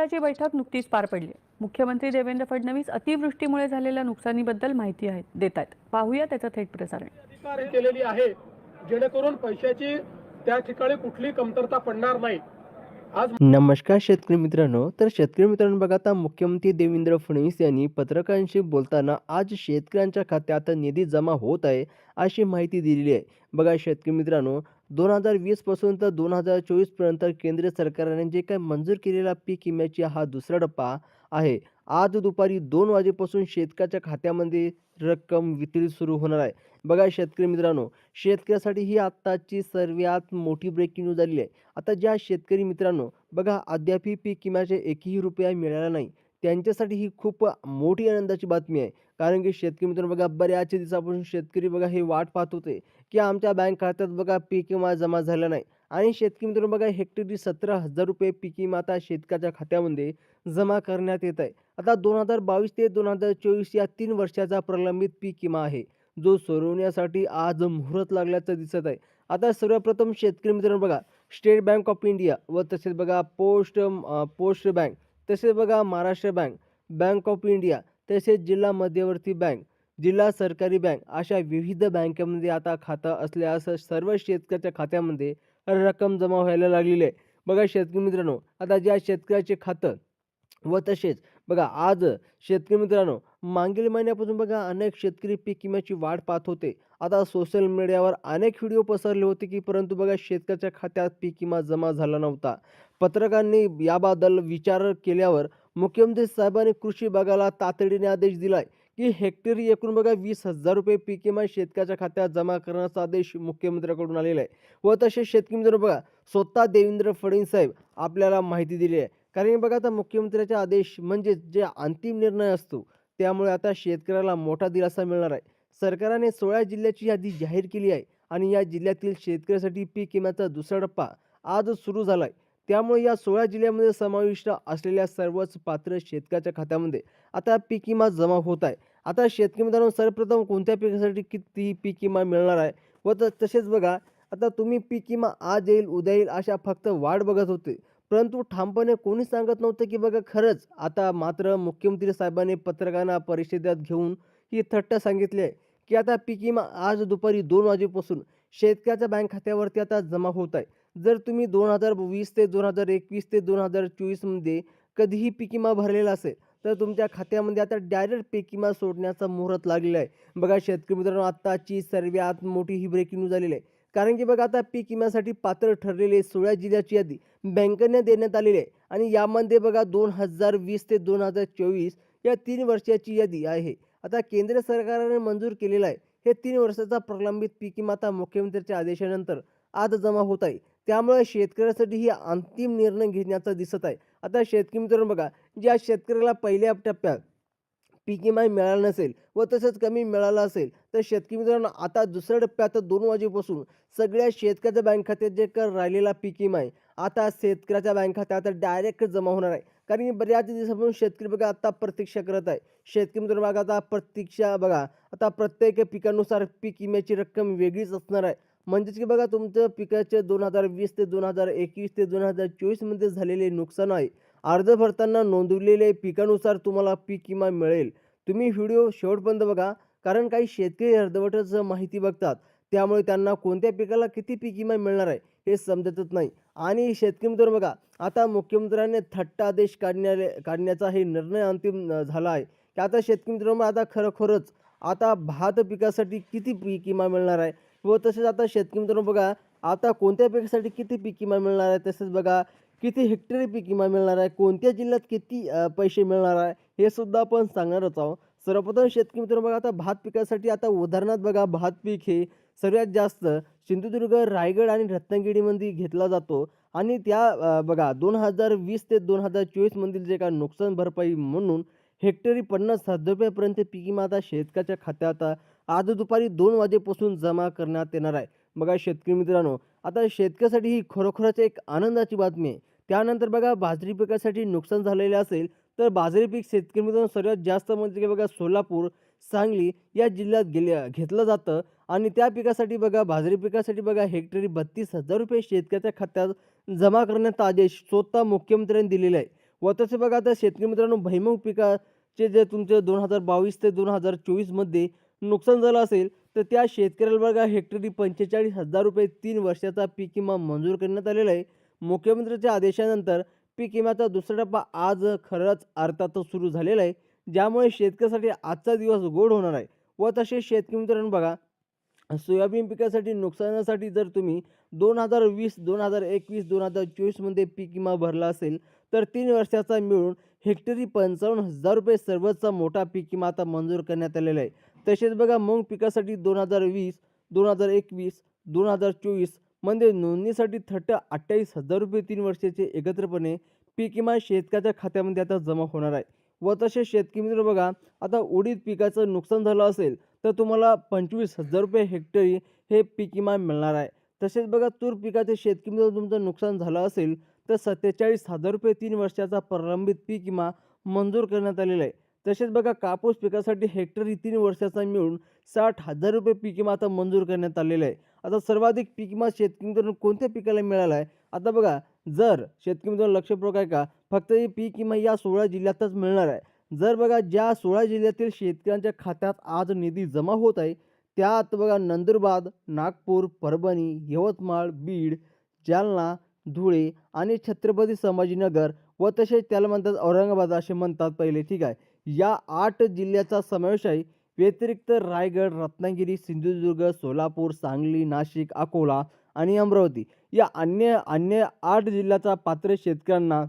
ची बैठक नुकतीच पार पडली. मुख्यमंत्री देवेंद्र फडणवीस अतिवृष्टीमुळे झालेल्या नुकसानीबद्दल माहिती देत आहेत. पाहूया त्याचं थेट प्रसारण. अधिकार केलेली आहे जेणेकरून पैशाची त्या ठिकाणी कुठली कमतरता पडणार नाही. आज नमस्कार शेतकरी मित्रांनो. तर शेतकरी मित्रांनो बघा, आता मुख्यमंत्री देवेंद्र फडणवीस यांनी पत्रकारांशी बोलताना आज शेतकऱ्यांच्या खात्यात निधी जमा होत आहे अशी माहिती दिलेली आहे. बघा शेतकरी मित्रांनो, 2020 पासून तर 2024 पर्यंत केंद्र सरकारने जे काही मंजूर केलेला पीक विम्याची हा दुसरा टप्पा आहे. आज दुपारी 2 वाजेपासून शेतकऱ्याच्या खात्यामध्ये रक्कम वितरित सुरू होणार आहे. बघा शेतकरी मित्रांनो, शेतकऱ्यासाठी ही आत्ताची सर्वात मोठी ब्रेकिंग न्यूज आलेली आहे. आता ज्या शेतकरी मित्रांनो बघा अद्यापही पीक विम्याचे एकही रुपया मिळाला नाही, त्यांच्यासाठी ही खूप मोठी आनंदाची बातमी आहे. कारण की शेतकरी मित्रांनो बघा, बऱ्याच दिवसापासून शेतकरी बघा हे वाट पाहत होते की आमच्या बँक खात्यात बघा पीक विमा जमा झाला नाही. आणि शेतकरी मित्रांनो बघा, हेक्टरी 17,000 रुपये पीक विमा आता शेतकऱ्याच्या खात्यामध्ये जमा करण्यात येत आहे. आता 2022 ते 2024 या 3 वर्षाचा प्रलंबित पीक विमा आहे, जो सोडवण्यासाठी आज मुहूर्त लागल्याचं दिसत आहे. आता सर्वप्रथम शेतकरी मित्रांनो बघा, स्टेट बँक ऑफ इंडिया व तसेच बघा पोस्ट बँक, तसेच बघा Maharashtra bank, bank of India, तसेच जिल्हा मध्यवर्ती बँक, जिल्हा सरकारी बँक अशा विविध बँकेमध्ये आता खातं असल्यास सर्व शेतकऱ्याच्या खात्यामध्ये रक्कम जमा व्हायला लागलेली आहे. बघा शेतकरी मित्रांनो, आता ज्या शेतकऱ्याचे खातं व तसेच बघा आज शेतकरी मित्रांनो, मागील महिन्यापासून बघा अनेक शेतकरी पीक विम्याची वाट पाहत होते. आता सोशल मीडियावर अनेक व्हिडिओ पसरले होते की परंतु बघा शेतकऱ्याच्या खात्यात पीक विमा जमा झाला नव्हता. पत्रकारांनी याबद्दल विचार केल्यावर मुख्यमंत्री साहेबांनी कृषी विभागाला तातडीने आदेश दिलाय की हेक्टरी एकूण बघा 20,000 रुपये पीक विमा शेतकऱ्याच्या खात्यात जमा करण्याचा आदेश मुख्यमंत्र्यांकडून आलेला आहे. व तसेच शेतकरी मित्रांनो बघा, स्वतः देवेंद्र फडणवीस साहेब आपल्याला माहिती दिली आहे. कारण की बघा, आता मुख्यमंत्र्याचे आदेश म्हणजे जे अंतिम निर्णय असतो, त्यामुळे आता शेतकऱ्याला मोठा दिलासा मिळणार आहे. सरकारने 16 जिल्ह्याची यादी जाहीर केली आहे आणि या जिल्ह्यातील शेतकऱ्यासाठी पीक विम्याचा दुसरा टप्पा आज सुरू झाला आहे. त्यामुळे या 16 जिल्ह्यामध्ये समाविष्ट असलेल्या सर्वच पात्र शेतकऱ्याच्या खात्यामध्ये आता पीक विमा जमा होत आहे. आता शेतकरी मित्रांनो, सर्वप्रथम कोणत्या पिकासाठी किती पीक विमा मिळणार आहे व तसेच बघा, आता तुम्ही पीक विमा आज येईल उद्या येईल अशा फक्त वाट बघत होते, परंतु ठामपणे कोणी सांगत नव्हतं की बघा खरंच आता मात्र मुख्यमंत्री साहेबांनी पत्रकारांना परिषदेत घेऊन ही थट्ट सांगितली आहे की आता पीक विमा आज दुपारी 2 वाजेपासून शेतकऱ्याच्या बँक खात्यावरती आता जमा होत आहे. जर तुम्ही 2020 ते 2021 ते 2024 मध्ये कधीही पीक विमा भरलेला असेल तर तुमच्या खात्यामध्ये आता डायरेक्ट पीक विमा सोडण्याचा मुहूर्त लागलेला आहे. बघा शेतकरी मित्रांनो, आत्ताची सर्वात मोठी ही ब्रेकिंग न्यूज झालेली आहे. कारण की बघा, आता पीक विम्यासाठी पात्र ठरलेले 16 जिल्ह्याची यादी बँकेने देण्यात आलेली आहे आणि यामध्ये बघा 2020 ते 2024 या 3 वर्षाची यादी आहे. आता केंद्र सरकारने मंजूर केलेला आहे. हे 3 वर्षाचा प्रलंबित पीक विमा आता मुख्यमंत्र्यांच्या आदेशानंतर आज जमा होत आहे. त्यामुळे शेतकऱ्यासाठी ही अंतिम निर्णय घेण्याचा दिसत आहे. आता शेतकरी मित्रांनो बघा, ज्या शेतकऱ्याला पहिल्या टप्प्यात पीक विमा मिळाला नसेल व तसंच कमी मिळाला असेल, तर शेतकरी मित्रांनो आता दुसऱ्या टप्प्यात 2 वाजेपासून सगळ्या शेतकऱ्याच्या बँक खात्यात जे कर राहिलेला पीक विमा आहे, आता शेतकऱ्याच्या बँक खात्यात डायरेक्ट जमा होणार आहे. कारण की बऱ्याच दिवसापासून शेतकरी बघा आता प्रतीक्षा करत आहे. शेतकरी मित्रांनो बघा, आता प्रतीक्षा बघा, आता प्रत्येक पिकानुसार पीक विम्याची रक्कम वेगळीच असणार आहे. म्हणजेच की बघा, तुमचं पिकाचे 2020 ते 2021 ते 2024 मध्ये झालेले नुकसान आहे, अर्ज भरताना नोंदवलेले पिकानुसार तुम्हाला पीक विमा मिळेल. तुम्ही व्हिडिओ शेवटपर्यंत बघा, कारण काही शेतकरी अर्धवटच माहिती बघतात. त्यामुळे त्यांना कोणत्या पिकाला किती पीक विमा मिळणार आहे हे समजतच नाही. आणि शेतकरी मित्रांनो बघा, आता मुख्यमंत्र्यांनी थट्ट आदेश काढण्याचा हे निर्णय अंतिम झाला आहे की आता शेतकरी मित्रांनो आता खरोखरच आता भात पिकासाठी किती पीक विमा मिळणार आहे व तसेच आता शेतकरी मित्रांनो बघा, आता कोणत्या पिकासाठी किती पीक विमा मिळणार आहे, तसेच बघा किती हेक्टरी पीक विमा मिळणार आहे, कोणत्या जिल्ह्यात किती पैसे मिळणार आहे हे सुद्धा आपण सांगणारच आहोत. सर्वप्रथम शेतकरी मित्रांनो बघा, आता भात पिकासाठी आता उदाहरणार्थ बघा, भात पीक हे सर्वात जास्त सिंधुदुर्ग, रायगड आणि रत्नागिरीमध्ये घेतला जातो आणि त्या बघा 2020 ते 2024 मधील जे काय नुकसान भरपाई म्हणून हेक्टरी 50,000 रुपयापर्यंत पीक विमा आता शेतकऱ्याच्या खात्यात आज दुपारी 2 वाजेपासून जमा करण्यात येणार आहे. बघा शेतकरी मित्रांनो, आता शेतकऱ्यासाठी ही खरोखरच एक आनंदाची बातमी आहे. त्यानंतर बघा, बाजरी पिकासाठी नुकसान झालेले असेल तर बाजरी पीक शेतकरी मित्रांनो सर्वात जास्त म्हणजे की बघा सोलापूर, सांगली या जिल्ह्यात घेतलं जातं आणि त्या पिकासाठी बघा, बाजरी पिकासाठी बघा हेक्टरी 32,000 रुपये शेतकऱ्याच्या खात्यात जमा करण्याचा आदेश स्वतः मुख्यमंत्र्यांनी दिलेला आहे. व तसे बघा आता शेतकरी मित्रांनो भुईमूग पिकाचे जे तुमचे 2022 ते 2024 मध्ये नुकसान झालं असेल तर त्या शेतकऱ्याला बघा हेक्टरी 45,000 रुपये 3 वर्षाचा पीक विमा मंजूर करण्यात आलेला आहे. मुख्यमंत्र्यांच्या आदेशानंतर पीक विम्याचा दुसरा टप्पा आज खरंच अर्थातच सुरू झालेला आहे, ज्यामुळे शेतकऱ्यासाठी आजचा दिवस गोड होणार आहे. व तसे शेतकरी मित्रांनो बघा सोयाबीन पिकासाठी नुकसानासाठी जर तुम्ही 2020, 2021, 2024 मध्ये पीक विमा भरला असेल तर 3 वर्षाचा मिळून हेक्टरी 55,000 रुपये सर्वोच्च मोठा पीक विमा आता मंजूर करण्यात आलेला आहे. तसेच बघा मूग पिकासाठी 2020, 2021, 2024 मध्ये नोंदणीसाठी थट्ट 28,000 रुपये 3 वर्षाचे एकत्रितपणे पीक विमा शेतकऱ्याच्या खात्यामध्ये आता जमा होणार आहे. व तसेच शेतकरी मित्र बघा आता उडीद पिकाचं नुकसान झालं असेल तर तुम्हाला 25,000 रुपये हेक्टरी हे पीक विमा मिळणार आहे. तसेच बघा तूर पिकाचे शेतकरी मित्र तुमचं नुकसान झालं असेल तर 47,000 रुपये 3 वर्षाचा प्रलंबित पीक विमा मंजूर करण्यात आलेला आहे. तसेच बघा कापूस पिकासाठी हेक्टरी 3 वर्षाचा मिळून 60,000 रुपये पीक विमा आता मंजूर करण्यात आलेला आहे. आता सर्वाधिक पीक विमा शेतकरी मित्रांनो कोणत्या पिकाला मिळाला आहे? आता बघा जर शेतकरी मित्रांनो लक्षपूर्वक आहे का फक्त हे पीक विमा या 16 जिल्ह्यातच मिळणार आहे. जर बघा ज्या 16 जिल्ह्यातील शेतकऱ्यांच्या खात्यात आज निधी जमा होत आहे त्यात बघा नंदुरबार, नागपूर, परभणी, यवतमाळ, बीड, जालना, धुळे आणि छत्रपती संभाजीनगर व तसेच त्याला म्हणतात औरंगाबाद असे म्हणतात पहिले, ठीक आहे. या 8 जिल्ह्याचा समावेश आहे. व्यतिरिक्त रायगड, रत्नागिरी, सिंधुदुर्ग, सोलापूर, सांगली, नाशिक, अकोला आणि अमरावती या अन्य अन्य 8 जिल्ह्याचा पात्र शेतकऱ्यांना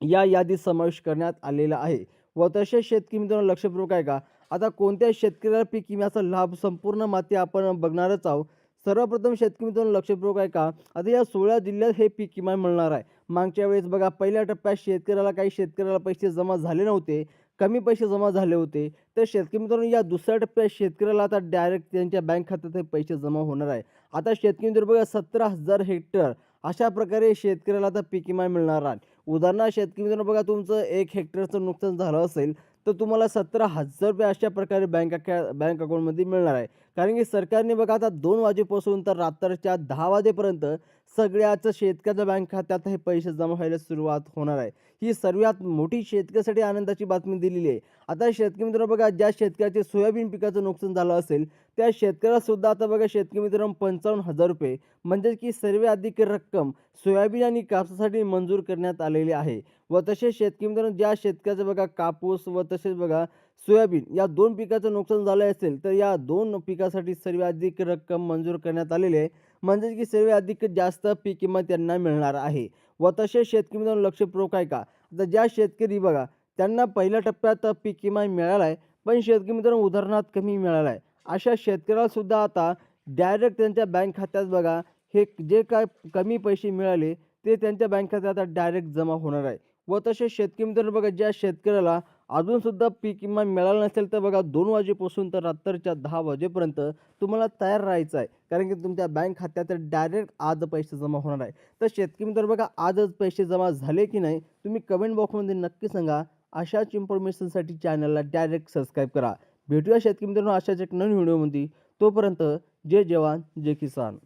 या यादीत समावेश करण्यात आलेला आहे. व तसेच शेतकरी मित्रांनो लक्षपूर्वक आहे का आता कोणत्या शेतकऱ्याला पीक विम्याचा लाभ संपूर्ण माहिती आपण बघणारच आहोत. सर्वप्रथम शेतकरी मित्रांनो लक्षपूर्वक आहे का आता या 16 जिल्ह्यात हे पीक विमा मिळणार आहे. मागच्या वेळेस बघा पहिल्या टप्प्यात काही शेतकऱ्याला पैसे जमा झाले नव्हते, कमी पैसे जमा झाले होते. तर शेतकरी मित्रांनो या दुसऱ्या टप्प्यात शेतकऱ्याला आता डायरेक्ट त्यांच्या बँक खात्यात हे पैसे जमा होणार आहे. आता शेतकरी मित्र बघा 17,000 हेक्टर अशा प्रकारे शेतकऱ्याला आता पीक विमा मिळणार आहे. उदाहरणार्थ शेतकरी मित्रांनो बघा तुमचं 1 हेक्टरचं नुकसान झालं असेल तर तुम्हाला 17,000 रुपये अशा प्रकारे बँक अकाउंटमध्ये मिळणार आहे. कारण की सरकारने बघा आता 2 वाजेपासून तर रात्रीच्या 10 वाजेपर्यंत सगळ्याच शेतकऱ्याच्या बँक खात्यात हे पैसे जमा व्हायला सुरुवात होणार आहे. ही सर्वात मोठी शेतकऱ्यासाठी आनंदाची बातमी दिलेली आहे. आता शेतकरी मित्रांनो बघा ज्या शेतकऱ्याचे सोयाबीन पिकाचं नुकसान झालं असेल त्या शेतकऱ्याला सुद्धा आता बघा शेतकरी मित्रांनो 55,000 रुपये म्हणजे की सर्वाधिक रक्कम सोयाबीन आणि कापसासाठी मंजूर करण्यात आलेली आहे. व तसेच शेतकरी मित्रांनो ज्या शेतकऱ्याचं बघा कापूस व तसेच बघा सोयाबीन या 2 पिकाचं नुकसान झालं असेल तर या 2 पिकासाठी सर्वाधिक रक्कम मंजूर करण्यात आलेली आहे. म्हणजे की सर्वाधिक जास्त पीक विमा त्यांना मिळणार आहे. व तसेच शेतकरी मित्रांनो लक्षपूर्वक आहे का आता ज्या शेतकरी बघा त्यांना पहिल्या टप्प्यात पीक विमा मिळाला आहे पण शेतकरी मित्रांनो उदाहरणार्थ कमी मिळाला आहे अशा शेतकऱ्याला सुद्धा आता डायरेक्ट त्यांच्या बँक खात्यात बघा हे जे काय कमी पैसे मिळाले ते त्यांच्या बँक खात्यात आता डायरेक्ट जमा होणार आहे. व तसेच शेतकरी मित्रांनो बघा ज्या शेतकऱ्याला अजूनसुद्धा पीक विमा मिळाला नसेल तर बघा 2 वाजेपासून तर रात्रीच्या 10 वाजेपर्यंत तुम्हाला तयार राहायचं आहे. कारण की तुमच्या बँक खात्यात डायरेक्ट आज पैसे जमा होणार आहे. तर शेतकरी मित्रांनो बघा आजच पैसे जमा झाले की नाही तुम्ही कमेंट बॉक्समध्ये नक्की सांगा. अशाच इन्फॉर्मेशनसाठी चॅनलला डायरेक्ट सबस्क्राईब करा. भेटूया शेतकरी मित्रांनो अशाच एक नवीन व्हिडिओमध्ये. तोपर्यंत जय जवान जय किसान.